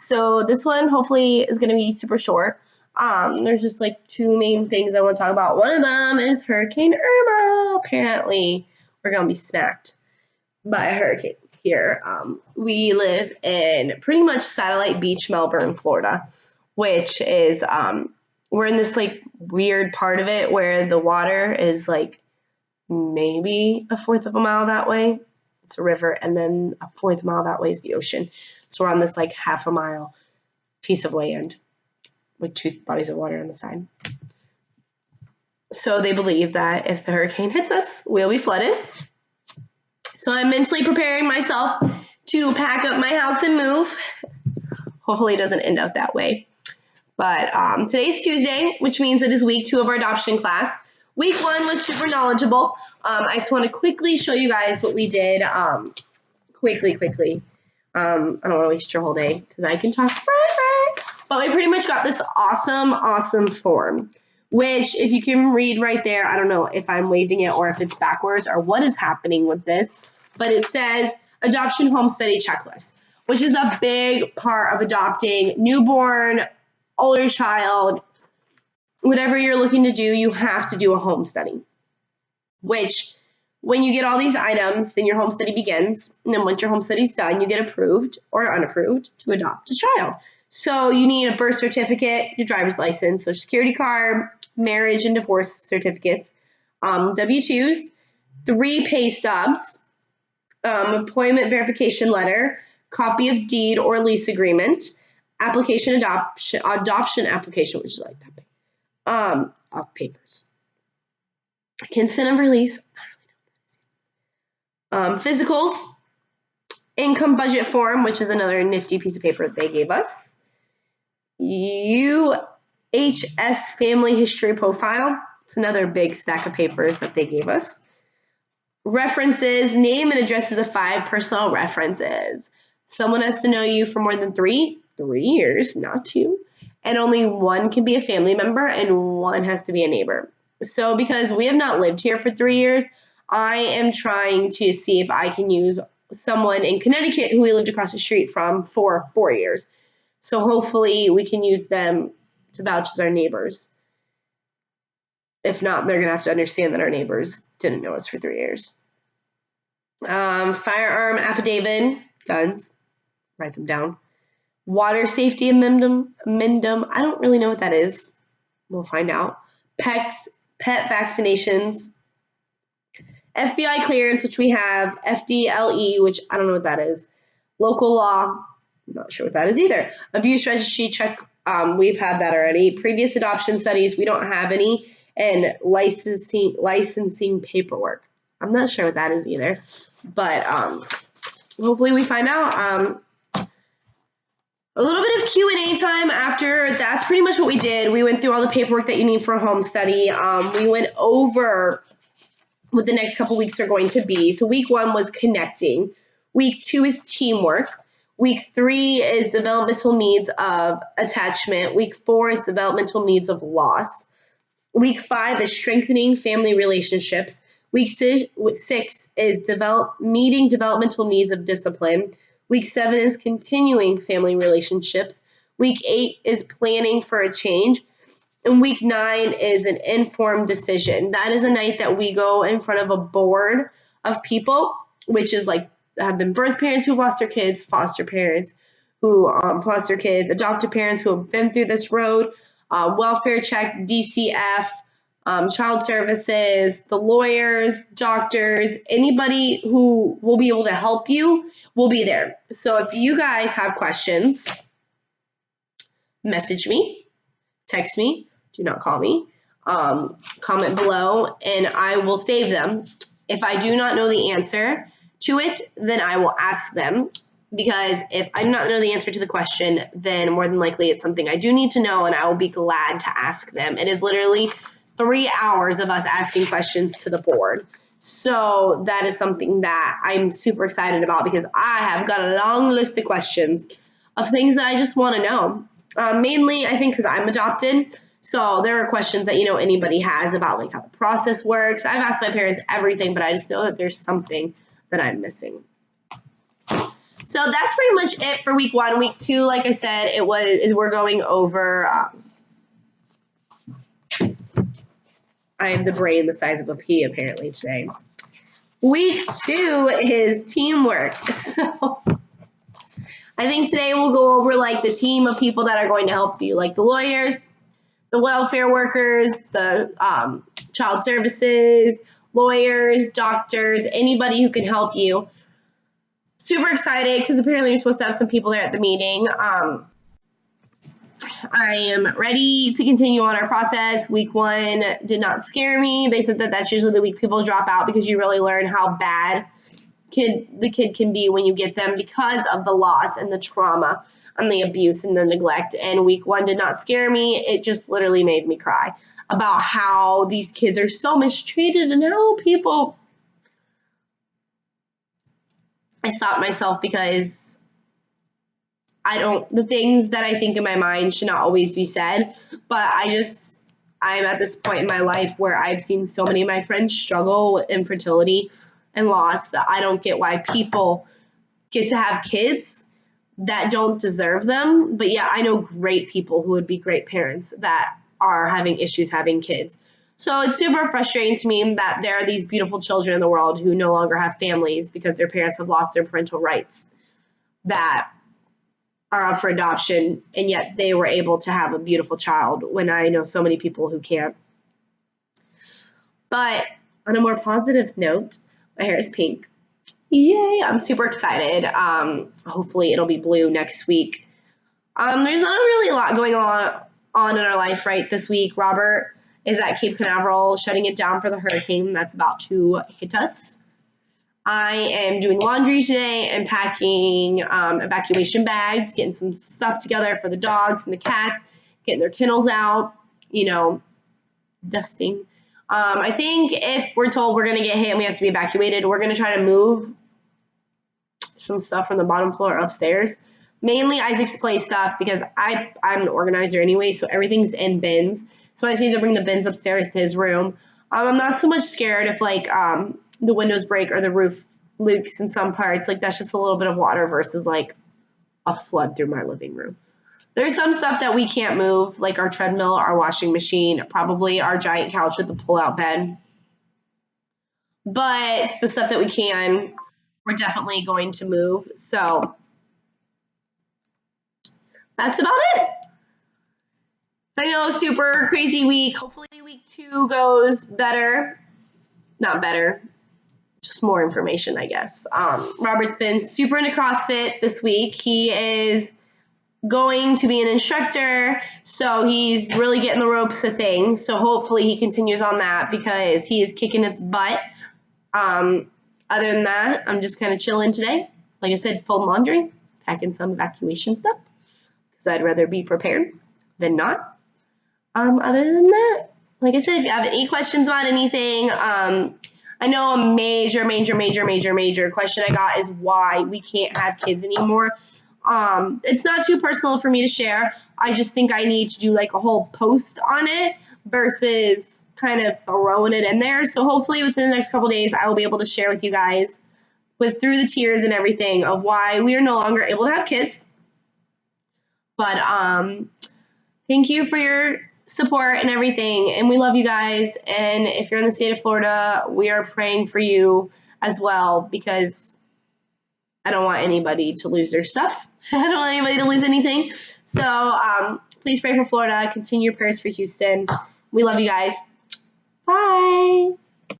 So this one hopefully is going to be super short. There's just like two main things I want to talk about. One of them is Hurricane Irma. Apparently, we're going to be smacked by a hurricane here. We live in pretty much Satellite Beach, Melbourne, Florida, which is, we're in this like weird part of it where the water is like maybe a fourth of a mile that way. It's a river, and then a fourth mile that way is the ocean. So we're on this like half a mile piece of land with two bodies of water on the side. So they believe that if the hurricane hits us, we'll be flooded. So I'm mentally preparing myself to pack up my house and move. Hopefully it doesn't end up that way. But today's Tuesday, which means it is week 2 of our adoption class. Week 1 was super knowledgeable. I just want to quickly show you guys what we did. Quickly. I don't want to waste your whole day because I can talk forever. But we pretty much got this awesome form, which if you can read right there, I don't know if I'm waving it or if it's backwards or what is happening with this, but it says Adoption Home Study Checklist, which is a big part of adopting newborn, older child, whatever you're looking to do, you have to do a home study, which when you get all these items, then your home study begins. And then once your home study's done, you get approved or unapproved to adopt a child. So you need a birth certificate, your driver's license, social security card, marriage and divorce certificates, W-2s, 3 pay stubs, employment verification letter, copy of deed or lease agreement, adoption application, which is like that, of papers, consent of release, physicals, income budget form, which is another nifty piece of paper that they gave us, UHS family history profile, it's another big stack of papers that they gave us, references, name and addresses of 5 personal references. Someone has to know you for more than 3 years, not 2, and only 1 can be a family member and 1 has to be a neighbor. So because we have not lived here for 3 years, I am trying to see if I can use someone in Connecticut who we lived across the street from for 4 years. So hopefully we can use them to vouch as our neighbors. If not, they're going to have to understand that our neighbors didn't know us for 3 years. Firearm affidavit, guns, write them down. Water safety amendum, I don't really know what that is. We'll find out. Pet vaccinations. FBI clearance, which we have. FDLE, which I don't know what that is. Local law, I'm not sure what that is either. Abuse registry check, we've had that already. Previous adoption studies, we don't have any. And licensing paperwork. I'm not sure what that is either. But hopefully we find out. A little bit of Q&A time after. That's pretty much what we did. We went through all the paperwork that you need for a home study. We went over what the next couple weeks are going to be. So week 1 was connecting. Week 2 is teamwork. Week 3 is developmental needs of attachment. Week 4 is developmental needs of loss. Week 5 is strengthening family relationships. Week 6 is meeting developmental needs of discipline. Week 7 is continuing family relationships. Week 8 is planning for a change. And week 9 is an informed decision. That is a night that we go in front of a board of people, which is like have been birth parents who lost their kids, foster parents who foster kids, adoptive parents who have been through this road, welfare check, DCF, child services, the lawyers, doctors, anybody who will be able to help you will be there. So if you guys have questions, message me, text me, do not call me, comment below, and I will save them. If I do not know the answer to it, then I will ask them, because if I do not know the answer to the question, then more than likely it's something I do need to know, and I will be glad to ask them. It is literally 3 hours of us asking questions to the board. So that is something that I'm super excited about, because I have got a long list of questions of things that I just want to know. Mainly, I think, because I'm adopted. So there are questions that, anybody has about like how the process works. I've asked my parents everything, but I just know that there's something that I'm missing. So that's pretty much it for week 1. Week 2, like I said, we're going over. I have the brain the size of a pea apparently today. Week 2 is teamwork. So I think today we'll go over like the team of people that are going to help you, like the lawyers, the welfare workers, the child services, lawyers, doctors, anybody who can help you. Super excited because apparently you're supposed to have some people there at the meeting. I am ready to continue on our process. Week 1 did not scare me. They said that that's usually the week people drop out because you really learn how bad the kid can be when you get them because of the loss and the trauma and the abuse and the neglect. And week 1 did not scare me. It just literally made me cry about how these kids are so mistreated and how people. I stopped myself because the things that I think in my mind should not always be said, but I'm at this point in my life where I've seen so many of my friends struggle with infertility and loss that I don't get why people get to have kids that don't deserve them. But yeah, I know great people who would be great parents that are having issues having kids. So it's super frustrating to me that there are these beautiful children in the world who no longer have families because their parents have lost their parental rights that are up for adoption, and yet they were able to have a beautiful child when I know so many people who can't. But on a more positive note, my hair is pink. Yay, I'm super excited. Hopefully it'll be blue next week. There's not really a lot going on in our life right this week. Robert is at Cape Canaveral shutting it down for the hurricane that's about to hit us. I am doing laundry today and packing evacuation bags, getting some stuff together for the dogs and the cats, getting their kennels out, dusting. I think if we're told we're going to get hit and we have to be evacuated, we're going to try to move some stuff from the bottom floor upstairs. Mainly Isaac's play stuff because I'm an organizer anyway, so everything's in bins. So I just need to bring the bins upstairs to his room. I'm not so much scared if the windows break or the roof leaks in some parts. Like that's just a little bit of water versus like a flood through my living room. There's some stuff that we can't move, like our treadmill, our washing machine, probably our giant couch with the pull-out bed. But the stuff that we can, we're definitely going to move. So that's about it. I know, super crazy week. Hopefully week 2 goes better. Not better, just more information, I guess. Robert's been super into CrossFit this week. He is going to be an instructor, so he's really getting the ropes of things. So hopefully he continues on that because he is kicking its butt. Other than that, I'm just kind of chilling today. Like I said, folding laundry, packing some evacuation stuff because I'd rather be prepared than not. Other than that, like I said, if you have any questions about anything, I know a major question I got is why we can't have kids anymore. It's not too personal for me to share. I just think I need to do like a whole post on it versus kind of throwing it in there. So hopefully within the next couple days, I will be able to share with you guys through the tears and everything of why we are no longer able to have kids. But thank you for your support and everything, and we love you guys. And if you're in the state of Florida, we are praying for you as well because I don't want anybody to lose their stuff. I don't want anybody to lose anything. So please pray for Florida. Continue your prayers for Houston. We love you guys. Bye.